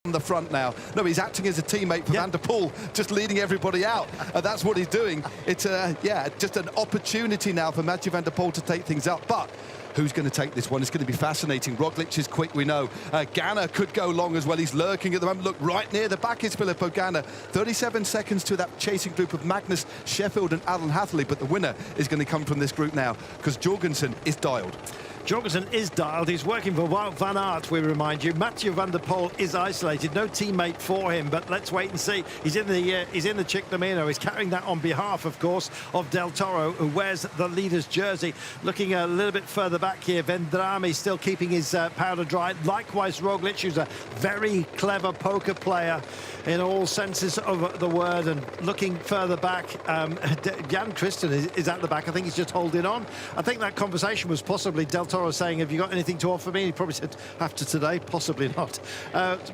on the front now. No, he's acting as a teammate for Van der Poel, just leading everybody out. That's what he's doing. It's just an opportunity now for Mathieu van der Poel to take things up. But who's going to take this one? It's going to be fascinating. Roglic is quick, we know. Ganna could go long as well. He's lurking at the moment. Look, right near the back is Filippo Ganna. 37 seconds to that chasing group of Magnus, Sheffield and Alan Hatherley. But the winner is going to come from this group now because Jorgensen is dialed. Jorgensen is dialed. He's working for Wout van Aert, we remind you. Mathieu van der Poel is isolated. No teammate for him, but let's wait and see. He's in the Tirreno. He's carrying that on behalf, of course, of Del Toro, who wears the leader's jersey. Looking a little bit further back here, Vendrame still keeping his powder dry. Likewise, Roglic, who's a very clever poker player in all senses of the word. And looking further back, Jan Christian is at the back. I think he's just holding on. I think that conversation was possibly Del Toro saying, have you got anything to offer me? He probably said, after today, possibly not.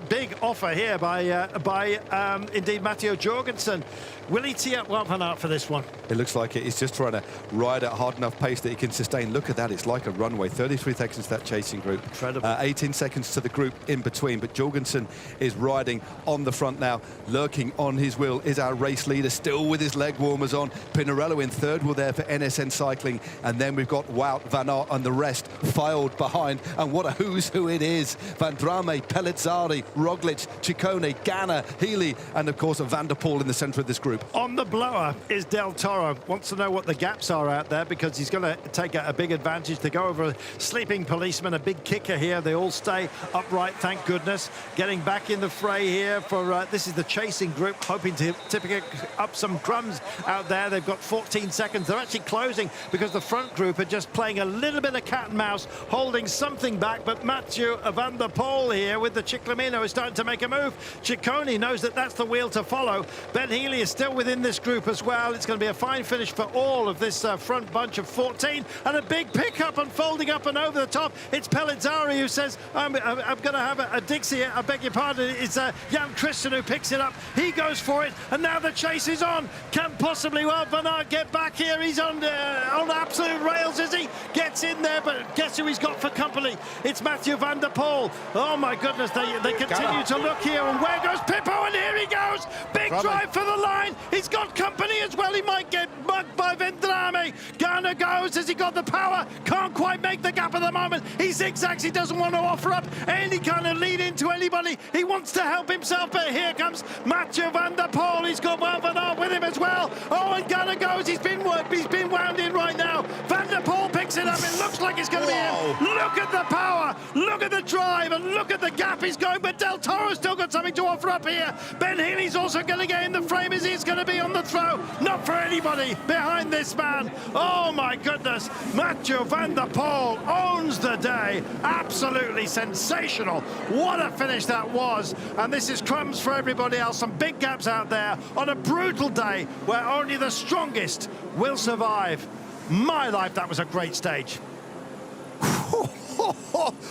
Big offer here by indeed, Matteo Jorgensen. Will he tee up Wout van Aert for this one? It looks like it. He's just trying to ride at hard enough pace that he can sustain. Look at that. It's like a runway. 33 seconds to that chasing group. Incredible. 18 seconds to the group in between. But Jorgensen is riding on the front now. Lurking on his wheel is our race leader, still with his leg warmers on. Pinarello in third wheel there for NSN Cycling. And then we've got Wout, Van Aert and the rest filed behind. And what a who's who it is. Vendrame, Pellizzari, Roglic, Ciccone, Ganna, Healy, and of course Van der Poel in the centre of this group. On the blower is Del Toro. Wants to know what the gaps are out there because he's going to take a big advantage to go over a sleeping policeman, a big kicker here. They all stay upright, thank goodness. Getting back in the fray here for this is the chasing group, hoping to pick up some crumbs out there. They've got 14 seconds. They're actually closing because the front group are just playing a little bit of cat and mouse, holding something back. But Mathieu van der Poel here with the Tirreno is starting to make a move. Ciccone knows that that's the wheel to follow. Ben Healy is still within this group as well. It's going to be a fine finish for all of this front bunch of 14, and a big pickup and folding up and over the top. It's Pellizzari who says, I'm going to have a Dixie. I beg your pardon. It's Jan Christian who picks it up. He goes for it, and now the chase is on. Can possibly Wout van Aert get back here? He's on absolute rails as he gets in there, but guess who he's got for company? It's Mathieu van der Poel. Oh my goodness, they continue to look here, and where goes Pippo? And here he goes. Big drive for the line. He's got company as well. He might get mugged by Vendrame. Ganna goes. Has he got the power? Can't quite make the gap at the moment. He zigzags. He doesn't want to offer up any kind of lead into anybody. He wants to help himself, but here comes Mathieu van der Poel. He's got Wout van Aert with him as well. Oh, and Ganna goes. He's been wound in right now. Van der Poel picks it up. It looks like it's going to be in. Look at the power. Look at the drive, and look at the gap he's going. But Del Toro's still got something to offer up here. Ben Healy's also going to get in the frame as he's going to be on the throw. Not for anybody behind this man. Oh my goodness. Mathieu van der Poel owns the day. Absolutely sensational. What a finish that was. And this is crumbs for everybody else. Some big gaps out there on a brutal day where only the strongest will survive. My life, that was a great stage.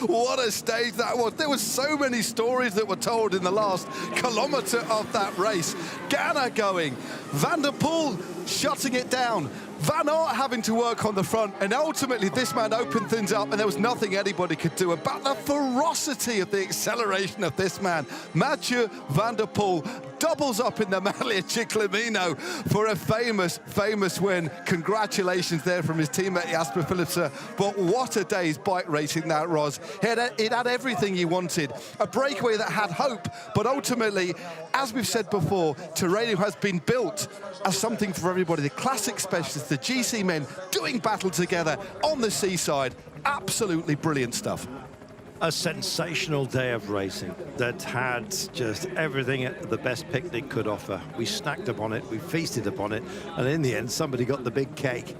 What a stage that was. There were so many stories that were told in the last kilometre of that race. Ganna going, Van der Poel shutting it down, Van Aert having to work on the front, and ultimately this man opened things up and there was nothing anybody could do about the ferocity of the acceleration of this man. Mathieu van der Poel doubles up in the Maglia Ciclamino for a famous win. Congratulations there from his teammate Jasper Philipsen. But what a day's bike racing that was. It had everything you wanted. A breakaway that had hope, but ultimately, as we've said before, Tirreno has been built as something for everybody. The classic specialists, the GC men doing battle together on the seaside. Absolutely brilliant stuff. A sensational day of racing that had just everything the best picnic could offer. We snacked upon it, we feasted upon it, and in the end, somebody got the big cake.